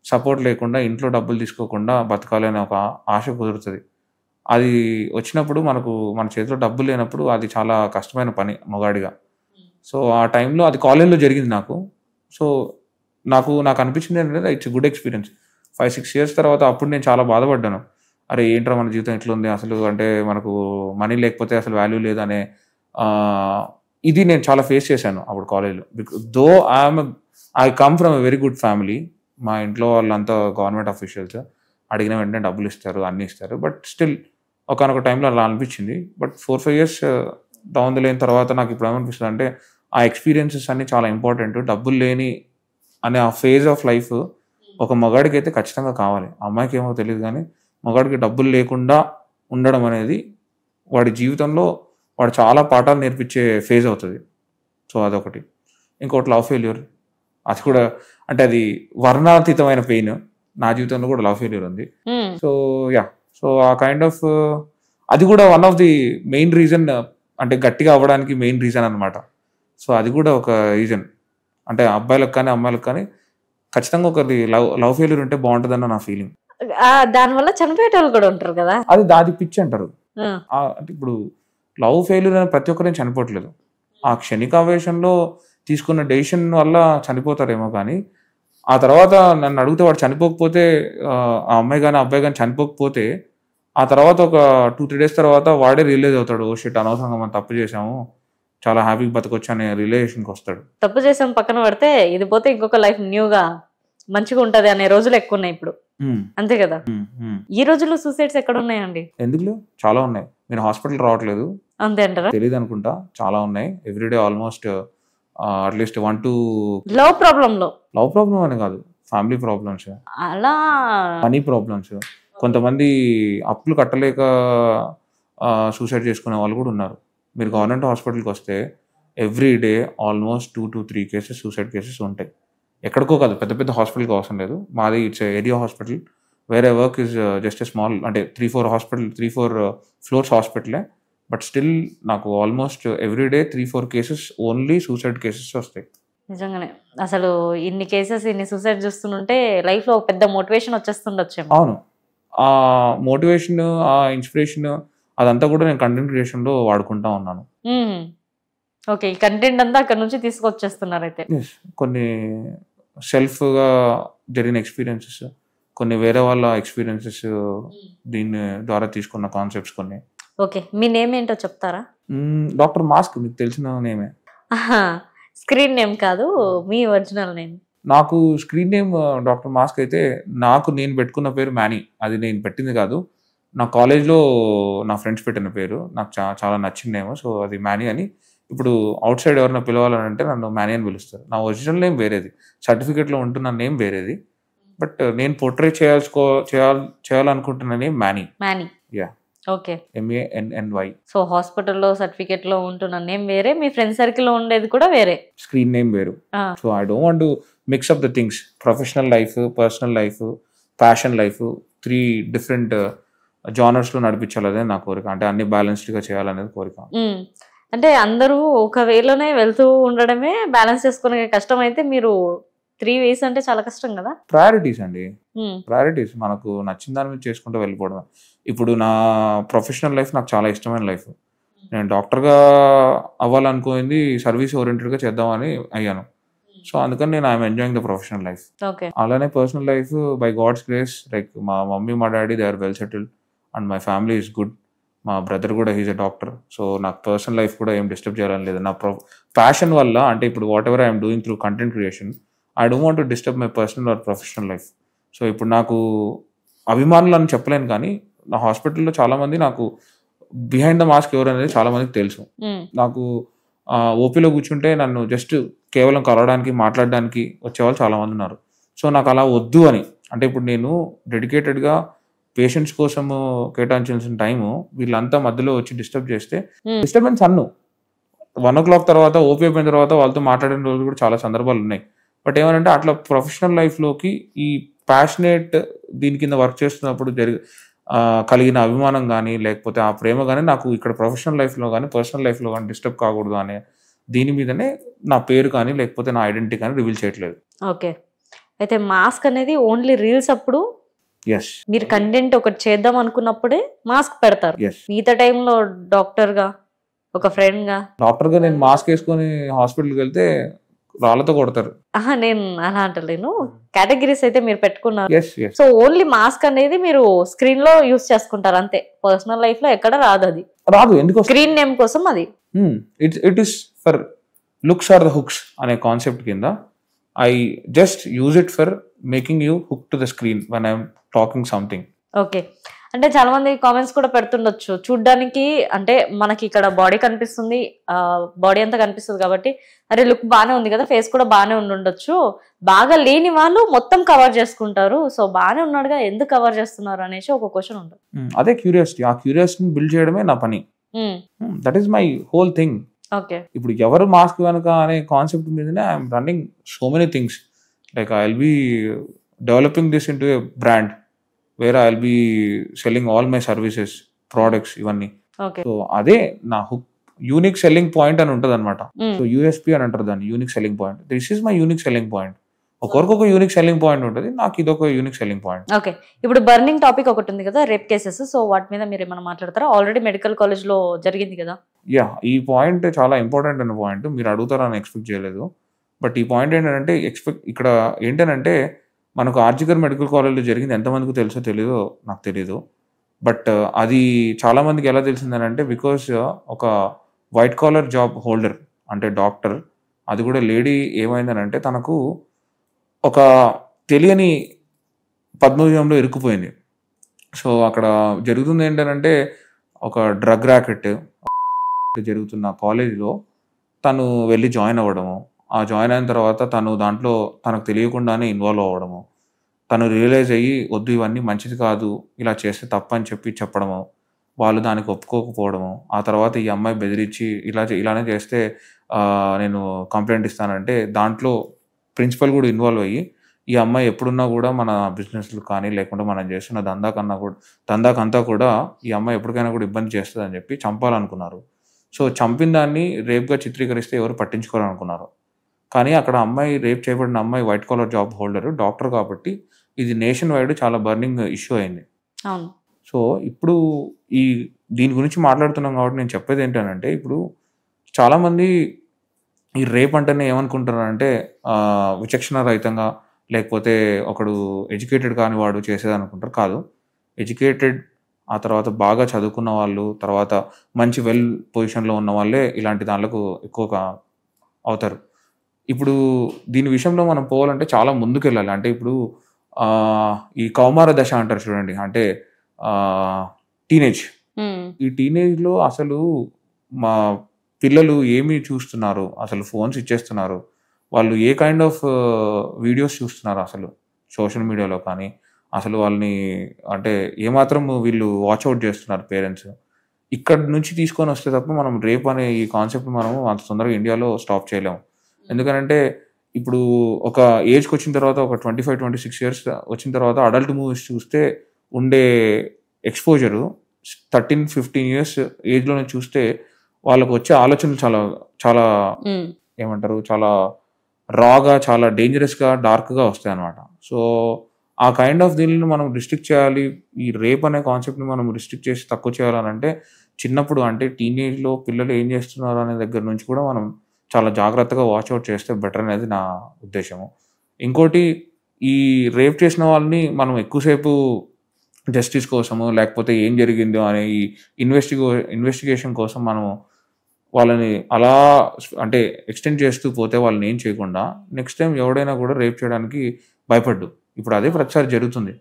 సపోర్ట్ లేకుండా, ఇంట్లో డబ్బులు తీసుకోకుండా బతకాలి అనే ఒక ఆశ కుదురుతుంది. అది వచ్చినప్పుడు మన చేతిలో డబ్బులు లేనప్పుడు అది చాలా కష్టమైన పని మగాడిగా. సో ఆ టైంలో అది కాలేజ్లో జరిగింది నాకు. సో నాకు అనిపించింది ఏంటంటే ఇట్స్ గుడ్ ఎక్స్పీరియన్స్. 5-6 ఇయర్స్ తర్వాత అప్పుడు నేను చాలా బాధపడ్డాను. అరే ఏంట్రా మన జీవితం ఎట్లుంది అసలు, అంటే మనకు మనీ లేకపోతే అసలు వాల్యూ లేదనే ఇది నేను చాలా ఫేస్ చేశాను అప్పుడు కాలేజ్లో. Though I come from a very good family. మా ఇంట్లో వాళ్ళంతా గవర్నమెంట్ అఫీషియల్స్, అడిగిన వెంటనే డబ్బులు ఇస్తారు, అన్నీ ఇస్తారు. బట్ స్టిల్ ఒకనొక టైంలో అలా అనిపించింది. But 4-5 years down the lane తర్వాత నాకు ఇప్పుడు ఏమనిపిస్తుంది అంటే ఆ ఎక్స్పీరియన్సెస్ అన్నీ చాలా ఇంపార్టెంట్. డబ్బులు లేని అనే ఆ ఫేజ్ ఆఫ్ లైఫ్ ఒక మగాడికి అయితే ఖచ్చితంగా కావాలి. అమ్మాయికి ఏమో తెలియదు కానీ మగాడికి డబ్బులు లేకుండా ఉండడం అనేది వాడి జీవితంలో వాడు చాలా పాఠాలు నేర్పించే ఫేజ్ అవుతుంది. సో అదొకటి. ఇంకోటి లవ్ ఫెయిల్యూర్. అది కూడా అంటే అది వర్ణాతీతమైన పెయిన్. నా జీవితంలో కూడా లవ్ ఫెయిల్యూర్ ఉంది. సో సో ఆ కైండ్ ఆఫ్ అది కూడా one of the main reason, అంటే గట్టిగా అవ్వడానికి మెయిన్ రీజన్ అనమాట. సో అది కూడా ఒక రీజన్. అంటే అబ్బాయిలకు కానీ అమ్మాయిలకు కానీ ఖచ్చితంగా ఒకటి లవ్ ఫెయిల్యూర్ ఉంటే బాగుంటుందన్న నా ఫీలింగ్. దానివల్ల చనిపోయేటోళ్ళు కూడా ఉంటారు కదా. అది పిచ్చి అంటారు. అంటే ఇప్పుడు లవ్ ఫెయిల్యూర్ అని ప్రతి ఒక్కరేం చనిపోవట్లేదు. ఆ క్షణికావేశంలో తీసుకున్న డెసిషన్ వల్ల చనిపోతారేమో కానీ ఆ తర్వాత నన్ను అడిగితే వాడు చనిపోకపోతే, ఆ అమ్మాయి కానీ అబ్బాయి కానీ చనిపోకపోతే ఆ తర్వాత ఒక 2-3 డేస్ తర్వాత వాడే రిలీజ్ అవుతాడు. ఓ షిట్ అనవసరంగా మనం తప్పు చేసాము, చాలా హ్యాపీగా బతకొచ్చు అనే రిలేషన్కి వస్తాడు. తప్పు చేసాం పక్కన పడితే ఇది పోతే ఇంకొక లైఫ్ న్యూగా మంచిగా ఉంటది అనే రోజులు ఎక్కువ ఉన్నాయి ఇప్పుడు. అంతే కదా. ఈ రోజుల్లో సూసైడ్స్ ఎక్కడ ఉన్నాయండి? ఎందుకు చాలా ఉన్నాయి. మీరు హాస్పిటల్ రావట్లేదు అంతే అంటారా? తెలియదు అనుకుంటా. చాలా ఉన్నాయి. Everyday almost at least 1-2 love problem అని కాదు, ఫ్యామిలీ ప్రాబ్లమ్స్, అలా మనీ ప్రాబ్లమ్స్. కొంతమంది అప్పులు కట్టలేక సూసైడ్ చేసుకునే వాళ్ళు కూడా ఉన్నారు. మీరు గవర్నమెంట్ హాస్పిటల్కి వస్తే every day almost 2-3 cases suicide cases ఉంటాయి. ఎక్కడికో కాదు, పెద్ద పెద్ద హాస్పిటల్కి అవసరం లేదు. మాది ఇట్స్ ఏరియా హాస్పిటల్. వేరే work is just a small, అంటే 3-4 ఫ్లోర్స్ హాస్పిటలే. బట్ స్టిల్ నాకు almost everyday 3-4 cases only suicide cases వస్తాయి. నిజంగానే అసలు ఇన్ని కేసెస్ ఇన్ని సూసైడ్ చూస్తుంటే లైఫ్ లో పెద్ద మోటివేషన్ వచ్చేస్తుండొచ్చు. అవును, ఆ మోటివేషన్, ఆ ఇన్స్పిరేషన్ అదంతా కూడా నేను కంటెంట్ క్రియేషన్ లో వాడుకుంటా ఉన్నాను. ఓకే, ఈ కంటెంట్ అంతా అక్కడ నుంచి తీసుకొచ్చేస్తున్నారు అయితే. కొన్ని సెల్ఫ్ గా జరిగిన ఎక్స్పీరియన్సెస్, కొన్ని వేరే వాళ్ళ ఎక్స్పీరియన్సెస్, దీని ద్వారా తీసుకున్న కాన్సెప్ట్స్ కొన్ని. ఓకే, మీ నేమ్ ఏంటో చెప్తారా? డాక్టర్ మాస్క్, మీకు తెలిసిన నేమే. స్క్రీన్ నేమ్ కాదు, మీ ఒరిజినల్ నేమ్. నాకు స్క్రీన్ నేమ్ డాక్టర్ మాస్క్ అయితే నాకు నేను పెట్టుకున్న పేరు మ్యానీ. అది నేను పెట్టింది కాదు, నా కాలేజ్లో నా ఫ్రెండ్స్ పెట్టిన పేరు. నాకు చాలా నచ్చిన నేమ్. సో అది మ్యానీ అని. ఇప్పుడు అవుట్ సైడ్ ఎవరైనా పిలవాలని అంటే నన్ను మ్యానీ అని పిలుస్తారు. నా ఒరిజినల్ నేమ్ వేరేది, సర్టిఫికేట్లో ఉంటున్న నేమ్ వేరేది. బట్ నేను పోర్ట్రే చేయాలనుకుంటున్న name many. Yeah, okay, MANNY. So హాస్పిటల్లో సర్టిఫికేట్ లో ఉంటున్న నేమ్ వేరే, మీ ఫ్రెండ్ సర్కిల్ లో ఉండేది కూడా వేరే, స్క్రీన్ నేమ్ వేరు. So I don't want to mix up the things. Professional life, personal life, passion life, 3 different genres లో నడిపించాలనే నా కోరిక. అంటే అన్ని బ్యాలెన్స్డ్ గా చేయాలనేది కోరిక. అంటే అందరూ ఒక వేలోనే వెళ్తూ ఉండడమే బ్యాలెన్స్ చేసుకునే కష్టం. అయితే మీరు 3 ways అంటే చాలా కష్టం కదా. ప్రయారిటీస్ అండి, ప్రయారిటీస్. మనకు నచ్చిన దాని మీద చేసుకుంటూ వెళ్ళిపోవడమే. ఇప్పుడు నా ప్రొఫెషనల్ లైఫ్ నాకు చాలా ఇష్టమైన లైఫ్. నేను డాక్టర్గా అవ్వాలనుకుంది సర్వీస్ ఓరియంటెడ్గా చేద్దామని అయ్యాను. సో అందుకని నేను I'm enjoying the professional life. అలానే personal life by god's grace, like మా మమ్మీ మా daddy they are well settled and my family is good. మా బ్రదర్ కూడా హీజ్ ఎ డాక్టర్. సో నాకు పర్సనల్ లైఫ్ కూడా ఏం డిస్టర్బ్ చేయాలని లేదు. నా ప్యాషన్ వల్ల, అంటే ఇప్పుడు what ever I'm doing through content creation, I don't want to disturb my personal or professional life. So ఇప్పుడు నాకు అభిమానులు అని చెప్పలేను కానీ నా హాస్పిటల్లో చాలా మంది నాకు బిహైండ్ ద మాస్క్ ఎవరు అనేది చాలా మందికి తెలుసు. నాకు ఓపీలో కూర్చుంటే నన్ను జస్ట్ కేవలం కలవడానికి, మాట్లాడడానికి వచ్చేవాళ్ళు చాలా మంది ఉన్నారు. సో నాకు అలా వద్దు అని, అంటే ఇప్పుడు నేను డెడికేటెడ్గా పేషెంట్స్ కోసము కేటాయించాల్సిన టైము వీళ్ళంతా మధ్యలో వచ్చి డిస్టర్బ్ చేస్తే డిస్టర్బెన్స్ అన్ను 1 o'clock తర్వాత ఓపీ అయిపోయిన తర్వాత వాళ్ళతో మాట్లాడిన రోజులు కూడా చాలా సందర్భాలు ఉన్నాయి. బట్ ఏమనంటే అట్లా ప్రొఫెషనల్ లైఫ్లోకి ఈ ప్యాషనేట్ దీని కింద వర్క్ చేస్తున్నప్పుడు కలిగిన అభిమానం కానీ లేకపోతే ఆ ప్రేమ కానీ నాకు ఇక్కడ ప్రొఫెషనల్ లైఫ్లో కానీ పర్సనల్ లైఫ్లో కానీ డిస్టర్బ్ కాకూడదు అనే దీని మీదనే నా పేరు కానీ లేకపోతే నా ఐడెంటిటీ కానీ రివీల్ చేయట్లేదు. ఓకే, అయితే మాస్క్ అనేది ఓన్లీ రీల్స్ అప్పుడు ఎస్ మీరు కంటెంట్ ఒకటి చేద్దాం అనుకున్నప్పుడే మాస్క్ పెడతారు. ఎస్ మిగతా టైంలో డాక్టర్ గా, ఒక ఫ్రెండ్ గా, డాక్టర్గా నేను మాస్క్ వేసుకొని హాస్పిటల్కి వెళ్తే రాళ్ళతో కొడతారు. నేను అలా అంటలేను. కేటగిరీస్ అయితే మీరు పెట్టుకున్నారు. Yes yes so only mask అనేది మీరు స్క్రీన్ లో యూస్ చేసుకుంటారు అంతే. పర్సనల్ లైఫ్ లో ఎక్కడ రాదు అది. రాదు. ఎందుకు? స్క్రీన్ నేమ్ కోసం అది. It is for looks are the hooks అనే కాన్సెప్ట్ కింద I just use it for making you hook to the screen when I'm talking something. Okay. అంటే చాలా మంది కామెంట్స్ కూడా పెడుతుండొచ్చు, చూడ్డానికి అంటే మనకి ఇక్కడ బాడీ కనిపిస్తుంది, బాడీ అంతా కనిపిస్తుంది కాబట్టి అరే లుక్ బాగానే ఉంది కదా, ఫేస్ కూడా బాగానే ఉండొచ్చు, బాగా లేని వాళ్ళు మొత్తం కవర్ చేసుకుంటారు, సో బాగానే ఉన్నాడుగా ఎందుకు కవర్ చేస్తున్నారు అనేసి ఒక క్వశ్చన్ ఉంటుంది. అదే క్యూరియాసిటీ. ఆ క్యూరియాసిటీని బిల్డ్ చేయడమే నా పని. That is my whole thing. Okay. ఇప్పుడు ఎవరు మాస్క్ వెనక అనే కాన్సెప్ట్ మీదనే I'm running so many things. Like I will B developing this into A brand where I will B selling all my services, products ఇవన్నీ. So అదే నా hook, unique selling point అని ఉంటుంది అనమాట. సో యూఎస్పీ అని అంటారు దాన్ని, unique selling point. This is my unique selling point. ఒకరికొక యూనిక్ సెల్లింగ్ పాయింట్ ఉంటుంది, నాకు ఇదొక యూనిక్ సెల్లింగ్ పాయింట్. ఓకే. ఇప్పుడు బర్నింగ్ టాపిక్ ఒకటి ఉంది కదా, రేప్ కేసెస్. సో వాటి మీద మీరు ఏమైనా మాట్లాడతారా? ఆల్రెడీ మెడికల్ కాలేజ్ లో జరిగింది కదా. యా, ఈ పాయింట్ చాలా ఇంపార్టెంట్ అనే పాయింట్. మీరు అడుగుతారని ఎక్స్పెక్ట్ చేయలేదు. బట్ ఈ పాయింట్ ఏంటంటే ఇక్కడ ఏంటంటే మనకు ఆర్జికర్ మెడికల్ కాలేజ్లో జరిగింది ఎంతమందికి తెలుసో తెలీదో నాకు తెలీదు. బట్ అది చాలా మందికి ఎలా తెలిసిందని అంటే, బికాస్ ఒక వైట్ కాలర్ జాబ్ హోల్డర్ అంటే డాక్టర్, అది కూడా లేడీ, ఏమైందని అంటే తనకు ఒక తెలియని పద్మవ్యూహంలో ఇరుక్కుపోయింది. సో అక్కడ జరుగుతుంది ఏంటంటే, ఒక డ్రగ్ ర్యాకెట్ జరుగుతున్న కాలేజీలో తను వెళ్ళి జాయిన్ అవ్వడము. ఆ జాయిన్ అయిన తర్వాత తను దాంట్లో తనకు తెలియకుండానే ఇన్వాల్వ్ అవ్వడము. తను రియలైజ్ అయ్యి వద్దు ఇవన్నీ మంచిది కాదు, ఇలా చేస్తే తప్పు అని చెప్పడము. వాళ్ళు దానికి ఒప్పుకోకపోవడము. ఆ తర్వాత ఈ అమ్మాయి బెదిరించి ఇలానే చేస్తే నేను కంప్లైంట్ ఇస్తానంటే దాంట్లో ప్రిన్సిపల్ కూడా ఇన్వాల్వ్ అయ్యి ఈ అమ్మాయి ఎప్పుడున్నా కూడా మన బిజినెస్లు కానీ లేకుంటే మనం చేస్తున్న దందాకంతా కూడా ఈ అమ్మాయి ఎప్పటికైనా కూడా ఇబ్బంది చేస్తుంది అని చెప్పి చంపాలనుకున్నారు. సో చంపిన దాన్ని రేప్గా చిత్రీకరిస్తే ఎవరు పట్టించుకోవాలనుకున్నారు. కానీ అక్కడ అమ్మాయి, రేప్ చేయబడిన అమ్మాయి white collar job holder, doctor కాబట్టి ఇది నేషన్ వైడ్ చాలా బర్నింగ్ ఇష్యూ అయింది. సో ఇప్పుడు దీని గురించి మాట్లాడుతున్నాం కాబట్టి నేను చెప్పేది ఏంటంటే, ఇప్పుడు చాలామంది ఈ రేప్ అంటేనే ఏమనుకుంటారంటే విచక్షణ రహితంగా, లేకపోతే ఒకడు ఎడ్యుకేటెడ్ కాని వాడు చేసేది అనుకుంటారు. కాదు, ఎడ్యుకేటెడ్, ఆ తర్వాత బాగా చదువుకున్న వాళ్ళు, తర్వాత మంచి వెల్ పొజిషన్లో ఉన్న వాళ్ళే ఇలాంటి దాంట్లకు ఎక్కువగా అవుతారు. ఇప్పుడు దీని విషయంలో మనం పోవాలంటే చాలా ముందుకు వెళ్ళాలి. అంటే ఇప్పుడు ఈ కౌమార దశ అంటారు చూడండి, అంటే టీనేజ్. ఈ టీనేజ్లో అసలు మా పిల్లలు ఏమి చూస్తున్నారు, అసలు ఫోన్స్ ఇచ్చేస్తున్నారు, వాళ్ళు ఏ కైండ్ ఆఫ్ వీడియోస్ చూస్తున్నారు అసలు సోషల్ మీడియాలో కానీ, అసలు వాళ్ళని అంటే ఏమాత్రం వీళ్ళు వాచ్అవుట్ చేస్తున్నారు పేరెంట్స్. ఇక్కడ నుంచి తీసుకొని వస్తే తప్ప మనం రేప్ అనే ఈ కాన్సెప్ట్ మనం అంత తొందరగా ఇండియాలో స్టాప్ చేయలేము. ఎందుకంటే ఇప్పుడు ఒక ఏజ్కి వచ్చిన తర్వాత, ఒక 25-26 years వచ్చిన తర్వాత అడల్ట్ మూవీస్ చూస్తే ఉండే ఎక్స్పోజరు 13-15 years ఏజ్లోనే చూస్తే వాళ్ళకు వచ్చే ఆలోచనలు చాలా చాలా ఏమంటారు, చాలా రాగా, చాలా డేంజరస్గా, డార్క్గా వస్తాయి అన్నమాట. సో ఆ కైండ్ ఆఫ్ దీనిని మనం రిస్ట్రిక్ట్ చేయాలి. ఈ రేప్ అనే కాన్సెప్ట్ని మనం రిస్ట్రిక్ట్ చేసి తక్కువ చేయాలనంటే చిన్నప్పుడు, అంటే టీనేజ్లో పిల్లలు ఏం చేస్తున్నారు అనే దగ్గర నుంచి కూడా మనం చాలా జాగ్రత్తగా వాచ్అవుట్ చేస్తే బెటర్ అనేది నా ఉద్దేశము. ఇంకోటి, ఈ రేప్ చేసిన వాళ్ళని మనం ఎక్కువసేపు జస్టిస్ కోసము, లేకపోతే ఏం జరిగిందో అనే ఈ ఇన్వెస్టిగేషన్ కోసం మనం వాళ్ళని అలా అంటే ఎక్స్టెండ్ చేస్తూ పోతే వాళ్ళని ఏం చేయకుండా నెక్స్ట్ టైం ఎవడైనా కూడా రేప్ చేయడానికి భయపడ్డు. ఇప్పుడు అదే ప్రతిసారి జరుగుతుంది.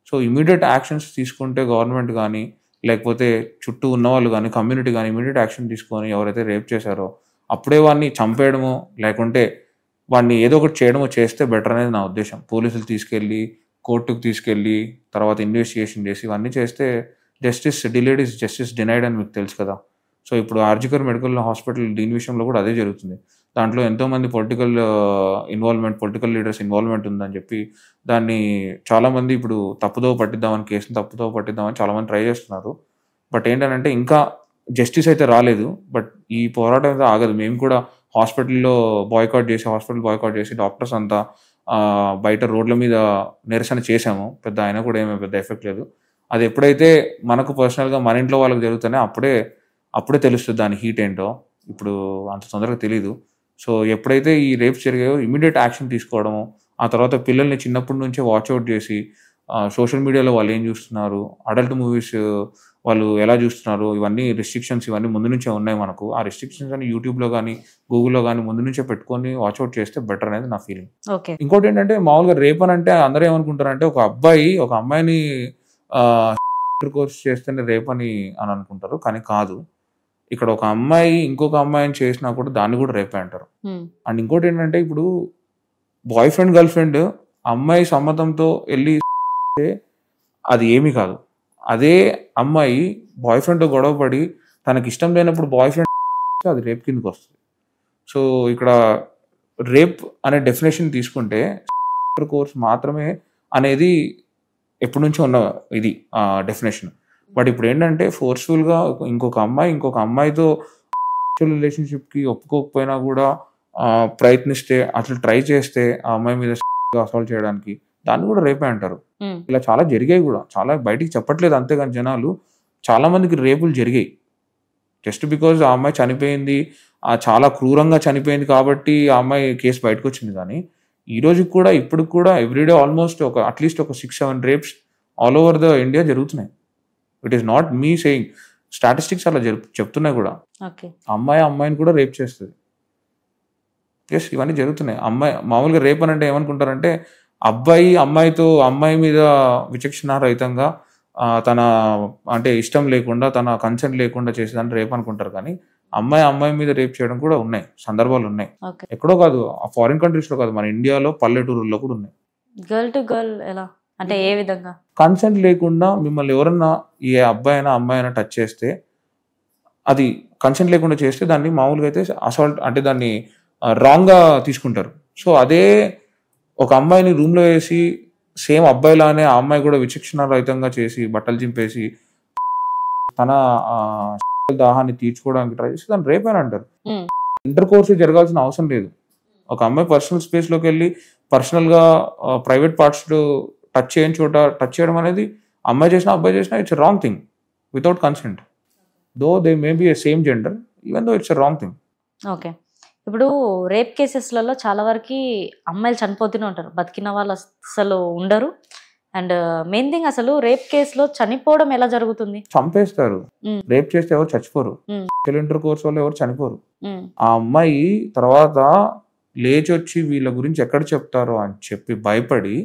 సో ఇమీడియట్ యాక్షన్స్ తీసుకుంటే గవర్నమెంట్ కానీ, లేకపోతే చుట్టూ ఉన్న వాళ్ళు కానీ, కమ్యూనిటీ కానీ ఇమీడియట్ యాక్షన్ తీసుకొని ఎవరైతే రేప్ చేశారో అప్పుడే వాడిని చంపేయడమో, లేకుంటే వాడిని ఏదో ఒకటి చేయడమో చేస్తే బెటర్ అనేది నా ఉద్దేశం. పోలీసులు తీసుకెళ్ళి కోర్టుకు తీసుకెళ్ళి తర్వాత ఇన్వెస్టిగేషన్ చేసి ఇవన్నీ చేస్తే justice delayed is justice denied అని మీకు తెలుసు కదా. సో ఇప్పుడు ఆర్జికర్ మెడికల్ హాస్పిటల్ దీని విషయంలో కూడా అదే జరుగుతుంది. దాంట్లో ఎంతోమంది పొలిటికల్ లీడర్స్ ఇన్వాల్వ్మెంట్ ఉందని చెప్పి దాన్ని చాలామంది ఇప్పుడు కేసుని తప్పుదో పట్టిద్దామని చాలామంది ట్రై చేస్తున్నారు. బట్ ఏంటంటే ఇంకా జస్టిస్ అయితే రాలేదు. బట్ ఈ పోరాటం అయితే ఆగదు. మేము కూడా హాస్పిటల్ బాయ్కాట్ చేసి డాక్టర్స్ అంతా బయట రోడ్ల మీద నిరసన చేసాము, పెద్ద అయినా కూడా ఏమీ పెద్ద ఎఫెక్ట్ లేదు. అది ఎప్పుడైతే మనకు పర్సనల్గా మన ఇంట్లో వాళ్ళకి జరుగుతానే అప్పుడే తెలుస్తుంది దాని హీట్ ఏంటో. ఇప్పుడు అంత తొందరగా తెలీదు. సో ఎప్పుడైతే ఈ రేప్స్ జరిగాయో ఇమీడియట్ యాక్షన్ తీసుకోవడము, ఆ తర్వాత పిల్లల్ని చిన్నప్పటి నుంచే వాచ్అవుట్ చేసి సోషల్ మీడియాలో వాళ్ళు ఏం చూస్తున్నారు, అడల్ట్ మూవీస్ వాళ్ళు ఎలా చూస్తున్నారు, ఇవన్నీ రిస్ట్రిక్షన్స్ ఇవన్నీ ముందు నుంచే ఉన్నాయి మనకు. ఆ రిస్ట్రిక్షన్స్ అని యూట్యూబ్లో కానీ గూగుల్లో కానీ ముందు నుంచే పెట్టుకొని వాచ్అవుట్ చేస్తే బెటర్ అనేది నా ఫీలింగ్. ఇంకోటి ఏంటంటే మామూలుగా రేప్ అని అంటే అందరూ ఏమనుకుంటారంటే ఒక అబ్బాయి ఒక అమ్మాయిని కోర్స్ చేస్తేనే రేప్ అని అనుకుంటారు, కానీ కాదు. ఇక్కడ ఒక అమ్మాయి ఇంకొక అమ్మాయిని చేసినా కూడా దాన్ని కూడా రేపే అంటారు. అండ్ ఇంకోటి ఏంటంటే ఇప్పుడు బాయ్ ఫ్రెండ్ గర్ల్ ఫ్రెండ్ అమ్మాయి సమ్మతంతో వెళ్ళి అది ఏమీ కాదు. అదే అమ్మాయి బాయ్ ఫ్రెండ్తో గొడవపడి తనకి ఇష్టం లేనప్పుడు బాయ్ ఫ్రెండ్ అది రేప్ కిందకి వస్తుంది. సో ఇక్కడ రేప్ అనే డెఫినేషన్ తీసుకుంటే కోర్స్ మాత్రమే అనేది ఎప్పటి నుంచో ఉన్న ఇది డెఫినేషన్. బట్ ఇప్పుడు ఏంటంటే ఫోర్స్ఫుల్గా ఇంకొక అమ్మాయితో రిలేషన్షిప్కి ఒప్పుకోకపోయినా కూడా ప్రయత్నిస్తే అసలు ట్రై చేస్తే ఆ అమ్మాయి మీద అసాల్ట్ చేయడానికి దాన్ని కూడా రేపే అంటారు. ఇలా చాలా జరిగాయి కూడా, చాలా బయటికి చెప్పట్లేదు అంతేగాని జనాలు. చాలా మందికి రేపులు జరిగాయి జస్ట్ బికాజ్ ఆ అమ్మాయి చనిపోయింది, చాలా క్రూరంగా చనిపోయింది కాబట్టి ఆ అమ్మాయి కేసు బయటకు వచ్చింది. కానీ ఈ రోజు కూడా ఇప్పుడు కూడా ఎవ్రీడే ఆల్మోస్ట్ అట్లీస్ట్ ఒక 6-7 rapes all over the India జరుగుతున్నాయి. It is not me saying, statistics అలా చెప్తున్నాయి కూడా. అమ్మాయిని కూడా రేప్ చేస్తుంది. ఎస్, ఇవన్నీ జరుగుతున్నాయి. మామూలుగా రేప్ అని అంటే ఏమనుకుంటారంటే అమ్మాయి మీద విచక్షణారహితంగా తన అంటే ఇష్టం లేకుండా తన కన్సెంట్ లేకుండా చేసేదాన్ని రేప్ అనుకుంటారు. కానీ అమ్మాయి మీద రేప్ చేయడం కూడా ఉన్నాయి, సందర్భాలు ఉన్నాయి. ఎక్కడో కాదు, ఫారిన్ కంట్రీస్ లో కాదు, మన ఇండియాలో పల్లెటూరుల్లో కూడా ఉన్నాయి. గర్ల్ టు గర్ల్ ఎలా అంటే ఏ విధంగా? కన్సెంట్ లేకుండా మిమ్మల్ని ఎవరన్నా ఏ అమ్మాయి టచ్ చేస్తే, అది కన్సెంట్ లేకుండా చేస్తే దాన్ని మామూలుగా అయితే అసాల్ట్ అంటే దాన్ని రాంగ్ గా తీసుకుంటారు. సో అదే ఒక అమ్మాయిని రూమ్ లో వేసి సేమ్ అబ్బాయిలానే ఆ అమ్మాయి కూడా విచక్షణ రహితంగా చేసి బట్టలు చింపేసి తన దాహాన్ని తీర్చుకోవడానికి ట్రై చేసి దాన్ని రేప్ అని అంటారు. ఇంటర్ కోర్స్ జరగాల్సిన అవసరం లేదు. ఒక అమ్మాయి పర్సనల్ స్పేస్ లోకి వెళ్ళి పర్సనల్ గా ప్రైవేట్ పార్ట్స్ టచ్ చేయడం అనేది అమ్మాయి చేసినా అబ్బాయి చేసినా it's wrong thing without consent. Though they may be A same gender, even though it's wrong thing. Okay, ఇప్పుడు రేప్ కేసెస్లలో చాలా వరకు అమ్మాయిలు చనిపోతూనే ఉంటారు, బతికిన వాళ్ళు అసలు ఉండరు. అండ్ మెయిన్ థింగ్, అసలు రేప్ కేసులో చనిపోవడం ఎలా జరుగుతుంది? చంపేస్తారు. రేప్ చేస్తే ఎవరు చచ్చిపోరు, ఇంటర్ కోర్స్ వల్ల ఎవరు చనిపోరు. ఆ అమ్మాయి తర్వాత లేచి వచ్చి వీళ్ళ గురించి ఎక్కడ చెప్తారో అని చెప్పి భయపడి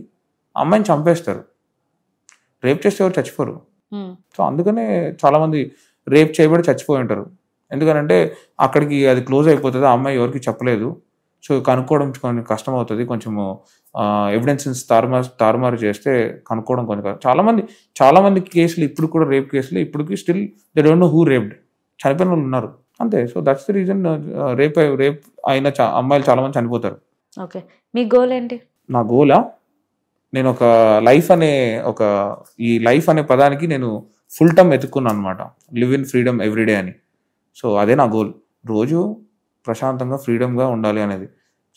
అమ్మాయిని చంపేస్తారు. రేప్ చేస్తే ఎవరు చచ్చిపోరు. సో అందుకనే చాలా మంది రేప్ చేయబడి చచ్చిపోయి ఉంటారు. ఎందుకనంటే అక్కడికి అది క్లోజ్ అయిపోతుంది, ఆ అమ్మాయి ఎవరికి చెప్పలేదు. సో కనుక్కోవడం కొంచెం కష్టం అవుతుంది. కొంచెము ఎవిడెన్సెస్ తారుమారు చేస్తే కనుక్కోవడం కొంచెం చాలా మంది కేసులు ఇప్పుడు కూడా రేప్ కేసులు ఇప్పటికి still they don't know who raped, చనిపోయిన వాళ్ళు ఉన్నారు అంతే. So that's the reason rape అయిన అమ్మాయిలు చాలా మంది చనిపోతారు. ఓకే, మీ గోల్ ఏంటి? నా గోలా, నేను ఈ లైఫ్ అనే పదానికి నేను ఫుల్ టర్మ్ ఎత్తుకున్నాను అనమాట, లివ్ ఇన్ ఫ్రీడమ్ ఎవ్రీడే అని. సో అదే నా గోల్, రోజు ప్రశాంతంగా ఫ్రీడమ్గా ఉండాలి అనేది.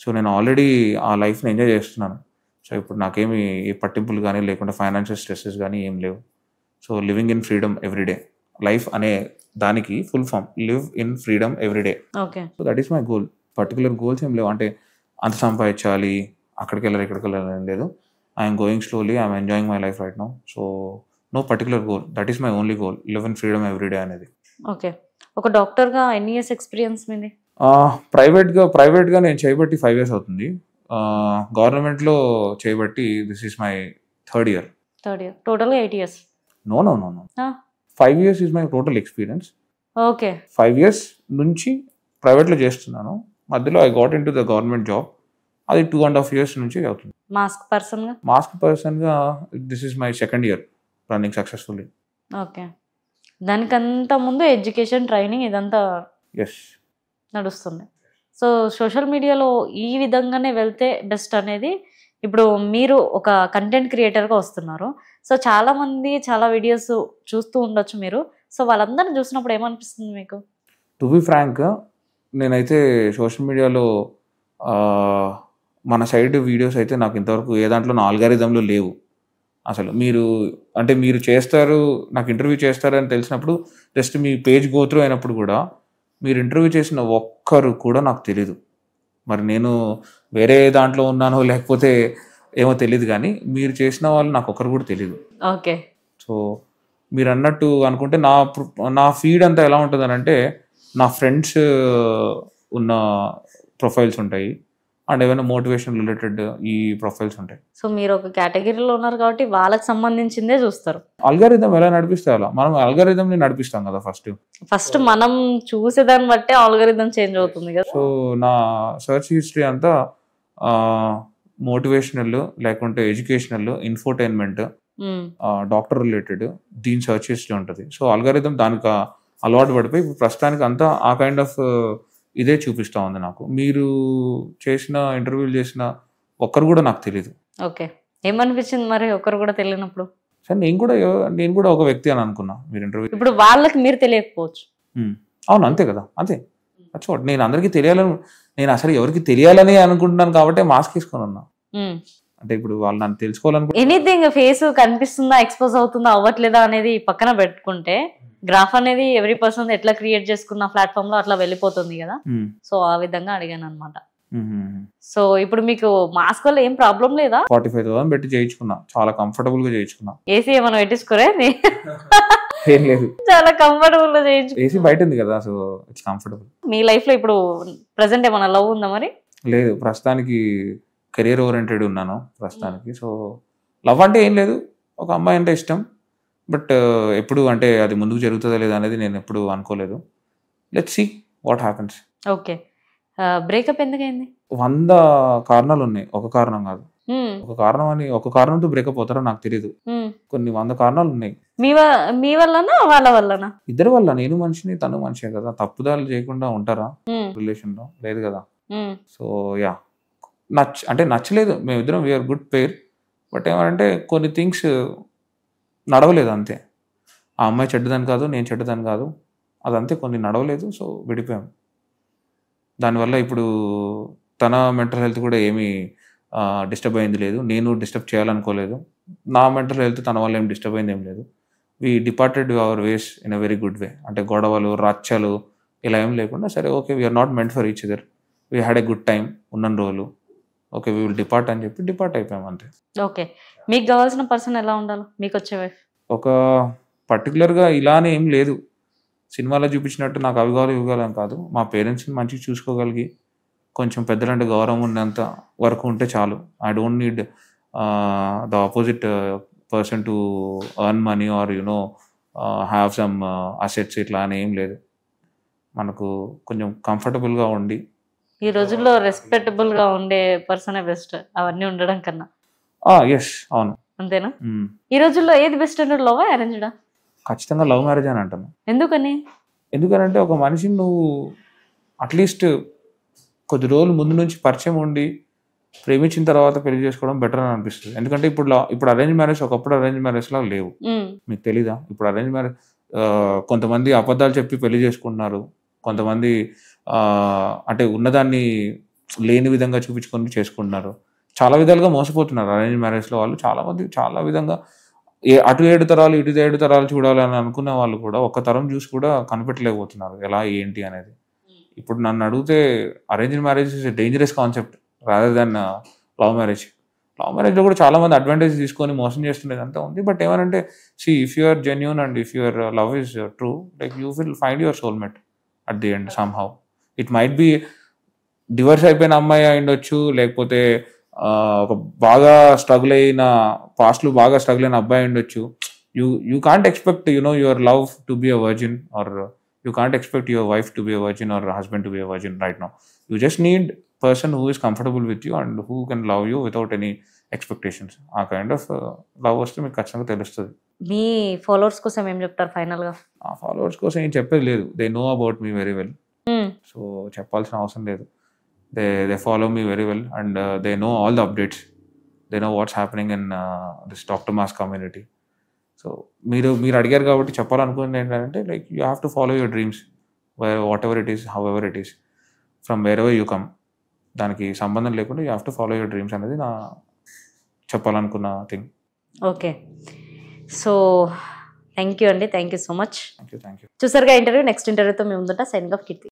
సో నేను ఆల్రెడీ ఆ లైఫ్ని ఎంజాయ్ చేస్తున్నాను. సో ఇప్పుడు నాకేమి ఏ పట్టింపులు కానీ లేకుండా ఫైనాన్షియల్ స్ట్రెస్సెస్ కానీ ఏం లేవు. So living in freedom everyday, life అనే దానికి full form live in freedom everyday. So that is my goal. Particular goals ఏం లేవు, అంటే అంత సంపాదించాలి, అక్కడికి వెళ్ళాలి ఇక్కడికి వెళ్ళాలి ఏం లేదు. I'm going slowly, I'm enjoying my life right now. So no particular goal, that is my only goal, live in freedom everyday అనేది. ఓకే, ఒక డాక్టర్గా ఎన్ని ఇయర్స్ ఎక్స్పీరియన్స్ మీది? ప్రైవేట్గా నేను చేయబట్టి 5 years అవుతుంది. గవర్నమెంట్లో చేయబట్టి this is my third year. టోటల్గా 8 years? No 5 years is my total experience. Okay, 5 years నుంచి ప్రైవేట్లో చేస్తున్నాను. మధ్యలో I got in to the government job, అది 2.5 years నుంచి అవుతుంది. మాస్క్ పర్సన్గా this is my second year running successfully. Okay, దానికంతా ముందు ఎడ్యుకేషన్ ట్రైనింగ్ ఇదంతా నడుస్తుంది. సో సోషల్ మీడియాలో ఈ విధంగానే వెళ్తే బెస్ట్ అనేది, ఇప్పుడు మీరు ఒక కంటెంట్ క్రియేటర్గా వస్తున్నారు. సో చాలామంది చాలా వీడియోస్ చూస్తూ ఉండొచ్చు మీరు. సో వాళ్ళందరినీ చూసినప్పుడు ఏమనిపిస్తుంది మీకు? టు బి ఫ్రాంక్, నేనైతే సోషల్ మీడియాలో మన సైడ్ వీడియోస్ అయితే నాకు ఇంతవరకు ఏ దాంట్లో ఆల్గారిథంలో లేవు అసలు. మీరు చేస్తారు, నాకు ఇంటర్వ్యూ చేస్తారు అని తెలిసినప్పుడు జస్ట్ మీ పేజ్ గో త్రూ అయినప్పుడు కూడా మీరు ఇంటర్వ్యూ చేసిన ఒక్కరు కూడా నాకు తెలీదు. మరి నేను వేరే దాంట్లో ఉన్నానో లేకపోతే ఏమో తెలియదు, కానీ మీరు చేసిన వాళ్ళు నాకు ఒక్కరు కూడా తెలీదు. ఓకే. సో మీరు అన్నట్టు అనుకుంటే నా ఫీడ్ అంతా ఎలా ఉంటుంది అని అంటే, నా ఫ్రెండ్స్ ఉన్న ప్రొఫైల్స్ ఉంటాయి అండ్ ఏమైనా మోటివేషన్ రిలేటెడ్ ఈ ప్రొఫైల్స్ ఉంటాయి. సో మీరు ఒక కేటగిరీలో ఉన్నారు కాబట్టి వాళ్ళకి సంబంధించిందే చూస్తారు. అల్గారిథం ఎలా నడిపిస్తే అలా మనం అల్గారిథంని నడిపిస్తాం కదా ఫస్ట్ మనం చూసేదాన్ని బట్టే ఆల్గరిథం చేంజ్ అవుతుంది కదా. సో నా సర్చ్ హిస్టరీ అంతా మోటివేషనల్, లేకుంటే ఎడ్యుకేషనల్, ఇన్ఫోటైన్మెంట్, డాక్టర్ రిలేటెడ్, దీని సర్చ్ హిస్టరీ ఉంటుంది. సో అల్గారిథం దానికి అలవాటు పడిపోయి ఇప్పుడు ప్రస్తుతానికి అంతా ఆ కైండ్ ఆఫ్ ఇదే చూపిస్తూ ఉంది నాకు. మీరు చేసిన ఇంటర్వ్యూలు చేసిన ఒక్కరు కూడా నాకు తెలియదు. ఓకే. ఏమనిపించింది మరి ఒక్కరు కూడా తెలియనప్పుడు? సరే నేను కూడా ఒక వ్యక్తి అని అనుకున్నా మీరు ఇంటర్వ్యూ. ఇప్పుడు వాళ్ళకి మీరు తెలియకపోవచ్చు. అవును, అంతే కదా, అంతే. చూడ నేను అందరికీ నేను అసలు ఎవరికి తెలియాలని అనుకుంటున్నాను కాబట్టి మాస్క్ వేసుకొని ఉన్నా. అంటే ఇప్పుడు వాళ్ళు నన్ను తెలుసుకోవాలనుకుంటే ఎనీథింగ్ ఫేస్ కనిపిస్తుందా, ఎక్స్పోజ్ అవుతుందా, అవ్వట్లేదా అనేది పక్కన పెట్టుకుంటే గ్రాఫ్ అనేది ఎవ్రీ పర్సన్ ఎట్లా క్రియేట్ చేసుకున్న ప్లాట్ఫామ్ లో అట్లా వెళ్ళిపోతుంది కదా. సో ఆ విధంగా అడిగాను అనమాట. సో ఇప్పుడు మీకు మాస్క్ వల్ల ఏం ప్రాబ్లం లేదా? 45,000 పెట్టి చేయించుకున్నా, చాలా కంఫర్టబుల్ గా చేయించుకున్నా. ఏసీ ఏమైనా పెట్టించుకోరే? ఏం లేదు, చాలా కంఫర్టబుల్ గా చేయించు. ఏసీ బయట ఉంది కదా, so it's comfortable. Me life లో ఇప్పుడు ప్రెసెంట్ ఏమైనా లవ్ ఉందా మరి? లేదు, ప్రస్తుతానికి కెరియర్ ఓరియంటెడ్ ఉన్నాను ప్రస్తుతానికి. సో లవ్ అంటే ఏం లేదు, ఒక అమ్మాయి అంటే ఇష్టం. బట్ ఎప్పుడు అంటే అది ముందుకు జరుగుతుందా లేదా అనేది నేను ఎప్పుడు అనుకోలేదు. Let's see what happens. Okay. Breakup ఎందుకైంది? 100 కారణాలు ఉన్నాయి, ఒక కారణం కాదు. ఒక కారణంతో బ్రేకప్ అవుతారో నాకు తెలియదు. కొన్ని 100 కారణాలు ఉన్నాయి. మీ వల్లనా వాళ్ళ వల్లనా? ఇద్దరి వల్ల. నేను మనిషిని, తను మనిషే కదా. తప్పుదాలు చేయకుండా ఉంటారా రిలేషన్ లో? లేదు కదా. సో యా, నచ్చలేదు. మేమిద్దరం వీఆర్ గుడ్ పేర్. బట్ ఏమంటే కొన్ని థింగ్స్ నడవలేదు అంతే. ఆ అమ్మాయి చెడ్డదని కాదు, నేను చెడ్డదని కాదు, అదంతే. కొన్ని నడవలేదు, సో విడిపోయాం. దానివల్ల ఇప్పుడు తన మెంటల్ హెల్త్ కూడా ఏమీ డిస్టర్బ్ అయింది లేదు, నేను డిస్టర్బ్ చేయాలనుకోలేదు. నా మెంటల్ హెల్త్ తన వల్ల ఏం డిస్టర్బ్ అయింది ఏం లేదు. We departed our ways in a very good way. అంటే గొడవలు, రచ్చలు ఇలా ఏం లేకుండా, సరే okay, we are not meant for each other, we had a good time, ఉన్న రోజులు, ఓకే వీ విల్ డిపార్ట్ అని చెప్పి డిపార్ట్ అయిపోయాం అంతే. ఓకే. మీకు కావాల్సిన పర్సన్ ఎలా ఉండాలి మీకు వచ్చే వైఫ్? ఒక పర్టికులర్గా ఇలానే ఏం లేదు, సినిమాలో చూపించినట్టు నాకు అవి కావాలి ఇవి కావాలని కాదు. మా పేరెంట్స్ని మంచిగా చూసుకోగలిగి కొంచెం పెద్దలంటే గౌరవం ఉన్నంత వరకు ఉంటే చాలు. I don't need the opposite person to earn money are have some assets ఇట్లా అని ఏం లేదు. మనకు కొంచెం కంఫర్టబుల్గా ఉండి, ఈ రోజుల్లో రెస్పెక్టబుల్ గా ఉండే పర్సనే బెస్ట్ అవన్నీ ఉండడం కన్నా. ఎస్, అవును, అంతేనా? ఈ రోజుల్లో ఏది బెస్ట్ అంటే లవ్ అరేంజ్డా? ఖచ్చితంగా లవ్ మ్యారేజ్ అని అంటాను. ఎందుకనంటే ఒక మనిషిని నువ్వు అట్లీస్ట్ కొద్ది రోజులు ముందు నుంచి పరిచయం ఉండి ప్రేమించిన తర్వాత పెళ్లి చేసుకోవడం బెటర్ అని అనిపిస్తుంది. ఎందుకంటే ఇప్పుడు అరేంజ్ మ్యారేజ్ ఒకప్పుడు అరేంజ్ మ్యారేజ్ లా లేవు. మీకు తెలీదా? ఇప్పుడు అరేంజ్ మ్యారేజ్ కొంతమంది అబద్ధాలు చెప్పి పెళ్లి చేసుకుంటున్నారు, కొంతమంది అంటే ఉన్నదాన్ని లేని విధంగా చూపించుకొని చేసుకుంటున్నారు. చాలా విధాలుగా మోసపోతున్నారు అరేంజ్ మ్యారేజ్లో వాళ్ళు. చాలామంది చాలా విధంగా అటు 7 తరాలు ఇటు 7 తరాలు చూడాలని అనుకున్న వాళ్ళు కూడా ఒక్క తరం చూసి కూడా కనిపెట్టలేకపోతున్నారు ఎలా ఏంటి అనేది. ఇప్పుడు నన్ను అడిగితే arrange marriage is a dangerous concept rather than love marriage. Love మ్యారేజ్లో కూడా చాలా మంది అడ్వాంటేజ్ తీసుకొని మోసం చేస్తుండేది అంతా ఉంది. బట్ ఏమనంటే if you are genuine and if your love is true, like you will find your soulmate at the end somehow. It might be divorce అయిపోయిన అమ్మాయి అయిండొచ్చు, లేకపోతే ఒక బాగా స్ట్రగుల్ అయిన పాస్ట్లో బాగా స్ట్రగుల్ అయిన అబ్బాయి ఉండొచ్చు. You can't expect your love to be a virgin or you can't expect your wife to be a virgin or husband to be a virgin right now. You just need person who is comfortable with you and who can love you without any expectations. ఆ kind of love వస్తే మీకు ఖచ్చితంగా తెలుస్తుంది. మీ followers కోసం ఏం చెప్తారు ఫైనల్గా? ఆ ఫాలోవర్స్ కోసం ఏం చెప్పేది లేదు. They know about me very well, so చెప్పాల్సిన అవసరం లేదు. They follow me very well and they know all the updates. They know what's happening in this Dr. Mass community. So మీరు అడిగారు కాబట్టి చెప్పాలనుకున్నది ఏంటంటే, like you have to follow your dreams, whatever it is, however it is, from wherever you come. దానికి సంబంధం లేకుండా you have to follow your dreams అనేది నా చెప్పాలనుకున్న thing. Okay, so thank you అండి, thank you so much. Thank you. చూసారుగా interview. Next ఇంటర్వ్యూతో మేము ముందుంటా. సైనింగ్ ఆఫ్ కీర్తి.